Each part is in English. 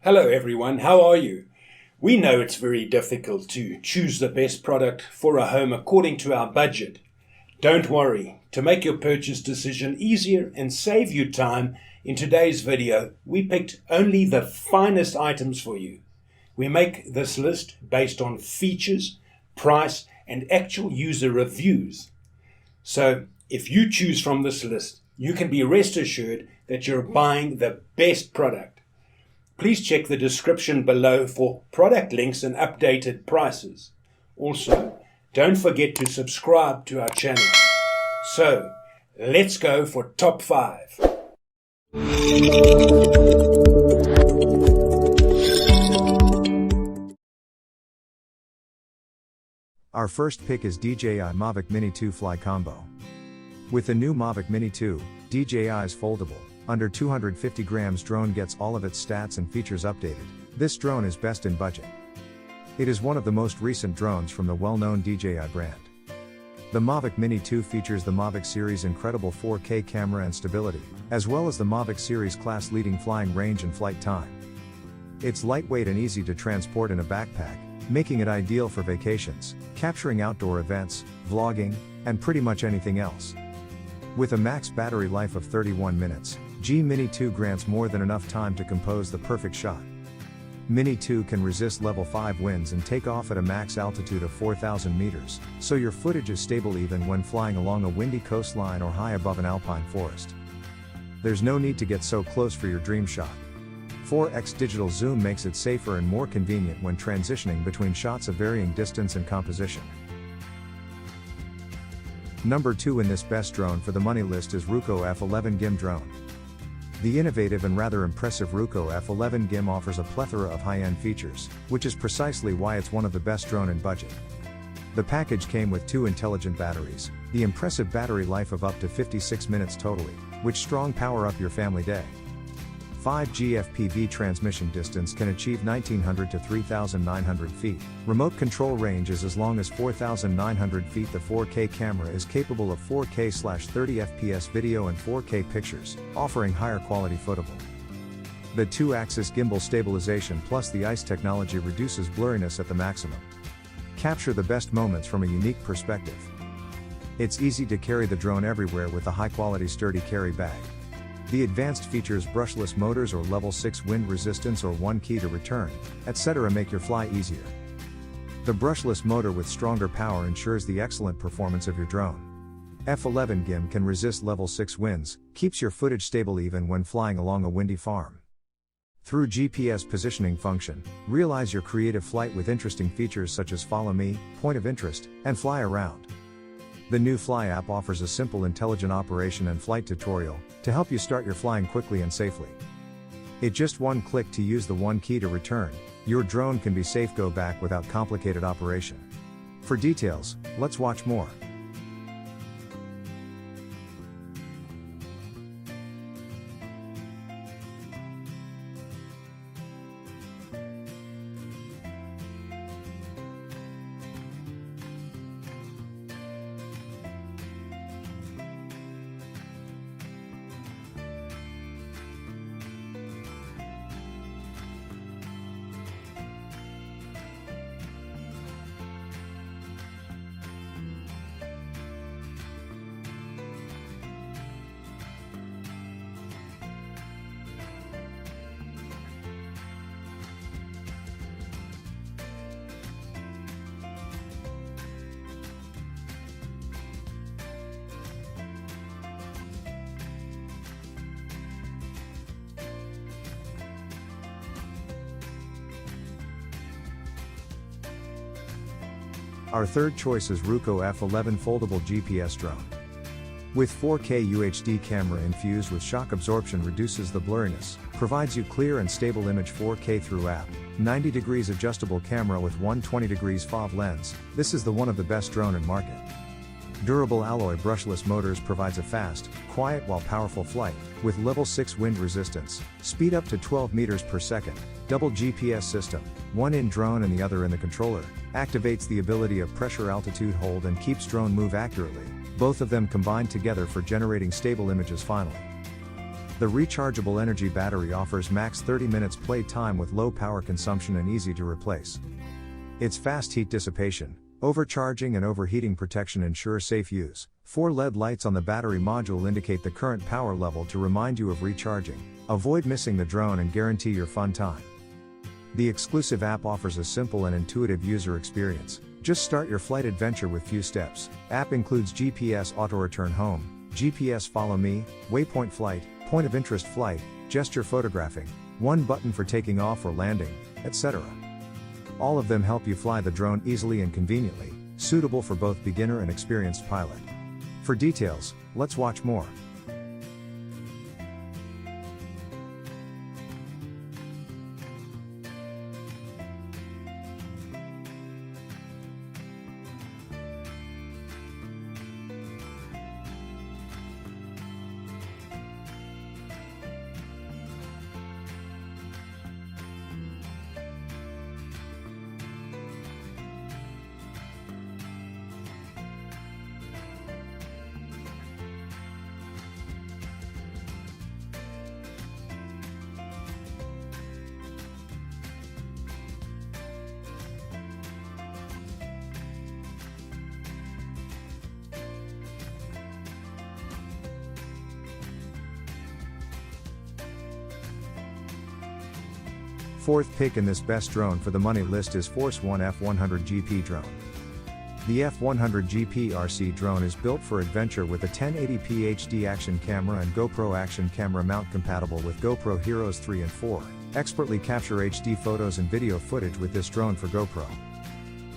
Hello everyone, how are you? We know it's very difficult to choose the best product for a home according to our budget. Don't worry, to make your purchase decision easier and save you time, in today's video we picked only the finest items for you. We make this list based on features, price and actual user reviews. So if you choose from this list, you can be rest assured that you're buying the best product. Please check the description below for product links and updated prices. Also, don't forget to subscribe to our channel. So, let's go for top 5. Our first pick is DJI Mavic Mini 2 Fly Combo. With the new Mavic Mini 2, DJI's foldable, under 250 grams drone gets all of its stats and features updated. This drone is best in budget. It is one of the most recent drones from the well-known DJI brand. The Mavic Mini 2 features the Mavic series' incredible 4K camera and stability, as well as the Mavic series' class-leading flying range and flight time. It's lightweight and easy to transport in a backpack, making it ideal for vacations, capturing outdoor events, vlogging, and pretty much anything else. With a max battery life of 31 minutes, G Mini 2 grants more than enough time to compose the perfect shot. Mini 2 can resist level 5 winds and take off at a max altitude of 4,000 meters, so your footage is stable even when flying along a windy coastline or high above an alpine forest. There's no need to get so close for your dream shot. 4x digital zoom makes it safer and more convenient when transitioning between shots of varying distance and composition. Number 2 in this best drone for the money list is Ruko F11 GIM drone. The innovative and rather impressive Ruko F11 GIM offers a plethora of high-end features, which is precisely why it's one of the best drone in budget. The package came with 2 intelligent batteries, the impressive battery life of up to 56 minutes totally, which strong power up your family day. 5G FPV transmission distance can achieve 1900 to 3900 feet. Remote control range is as long as 4900 feet. The 4K camera is capable of 4K/30 FPS video and 4K pictures, offering higher quality footable. The 2-axis gimbal stabilization plus the ICE technology reduces blurriness at the maximum. Capture the best moments from a unique perspective. It's easy to carry the drone everywhere with a high-quality sturdy carry bag. The advanced features brushless motors or level 6 wind resistance or 1 key to return, etc. make your fly easier. The brushless motor with stronger power ensures the excellent performance of your drone. F11 GIM can resist level 6 winds, keeps your footage stable even when flying along a windy farm. Through GPS positioning function, realize your creative flight with interesting features such as Follow Me, Point of Interest, and Fly Around. The new Fly app offers a simple intelligent operation and flight tutorial, to help you start your flying quickly and safely. It just one click to use the 1 key to return, your drone can be safe go back without complicated operation. For details, let's watch more. Our third choice is Ruko F11 Foldable GPS Drone. With 4K UHD camera infused with shock absorption reduces the blurriness, provides you clear and stable image 4K through app, 90 degrees adjustable camera with 120 degrees FOV lens, this is the one of the best drone in market. Durable alloy brushless motors provides a fast, quiet while powerful flight, with level 6 wind resistance, speed up to 12 meters per second, double GPS system, one in drone and the other in the controller, activates the ability of pressure altitude hold and keeps drone move accurately, both of them combined together for generating stable images finally. The rechargeable energy battery offers max 30 minutes play time with low power consumption and easy to replace. Its fast heat dissipation, overcharging and overheating protection ensure safe use. 4 LED lights on the battery module indicate the current power level to remind you of recharging. Avoid missing the drone and guarantee your fun time. The exclusive app offers a simple and intuitive user experience. Just start your flight adventure with few steps. App includes GPS auto return home, GPS follow me, waypoint flight, point of interest flight, gesture photographing, one button for taking off or landing, etc. All of them help you fly the drone easily and conveniently, suitable for both beginner and experienced pilot. For details, let's watch more. Fourth pick in this best drone for the money list is Force One F100GP drone. The F100GP RC drone is built for adventure with a 1080p HD action camera and GoPro action camera mount compatible with GoPro Heroes 3 and 4. Expertly capture HD photos and video footage with this drone for GoPro.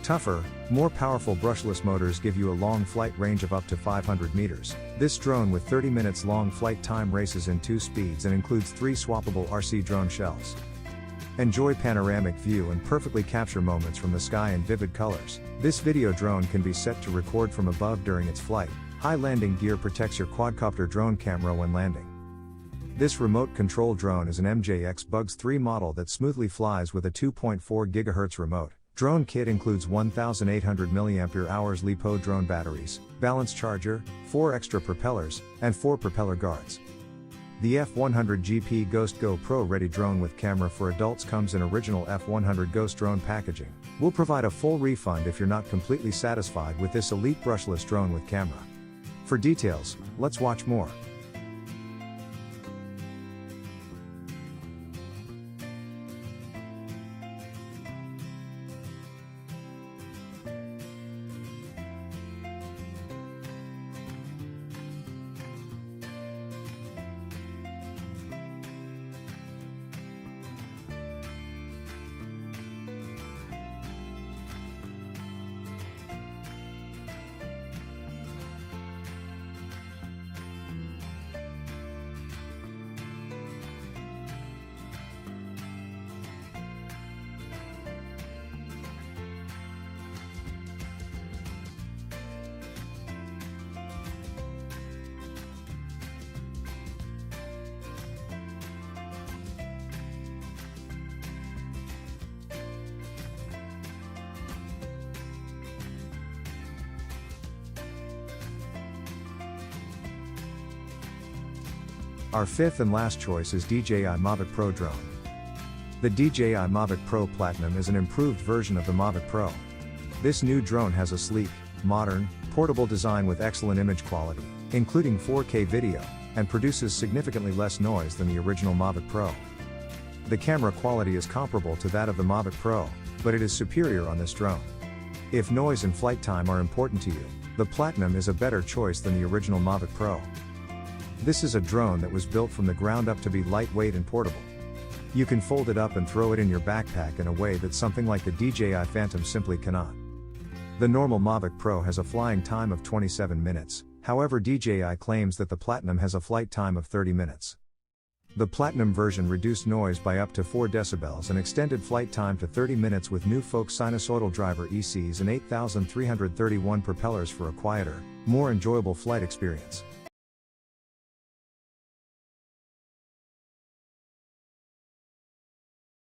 Tougher, more powerful brushless motors give you a long flight range of up to 500 meters. This drone with 30 minutes long flight time races in 2 speeds and includes 3 swappable RC drone shells. Enjoy panoramic view and perfectly capture moments from the sky in vivid colors. This video drone can be set to record from above during its flight. High landing gear protects your quadcopter drone camera when landing. This remote control drone is an MJX Bugs 3 model that smoothly flies with a 2.4 GHz remote. Drone kit includes 1800 mAh LiPo drone batteries, balance charger, 4 extra propellers, and 4 propeller guards. The F100GP Ghost Go Pro Ready drone with camera for adults comes in original F100 Ghost drone packaging. We'll provide a full refund if you're not completely satisfied with this elite brushless drone with camera. For details, let's watch more. Our fifth and last choice is DJI Mavic Pro drone. The DJI Mavic Pro Platinum is an improved version of the Mavic Pro. This new drone has a sleek, modern, portable design with excellent image quality, including 4K video, and produces significantly less noise than the original Mavic Pro. The camera quality is comparable to that of the Mavic Pro, but it is superior on this drone. If noise and flight time are important to you, the Platinum is a better choice than the original Mavic Pro. This is a drone that was built from the ground up to be lightweight and portable. You can fold it up and throw it in your backpack in a way that something like the DJI Phantom simply cannot. The normal Mavic Pro has a flying time of 27 minutes, however DJI claims that the Platinum has a flight time of 30 minutes. The Platinum version reduced noise by up to 4 decibels and extended flight time to 30 minutes with new Folk sinusoidal driver ECs and 8,331 propellers for a quieter, more enjoyable flight experience.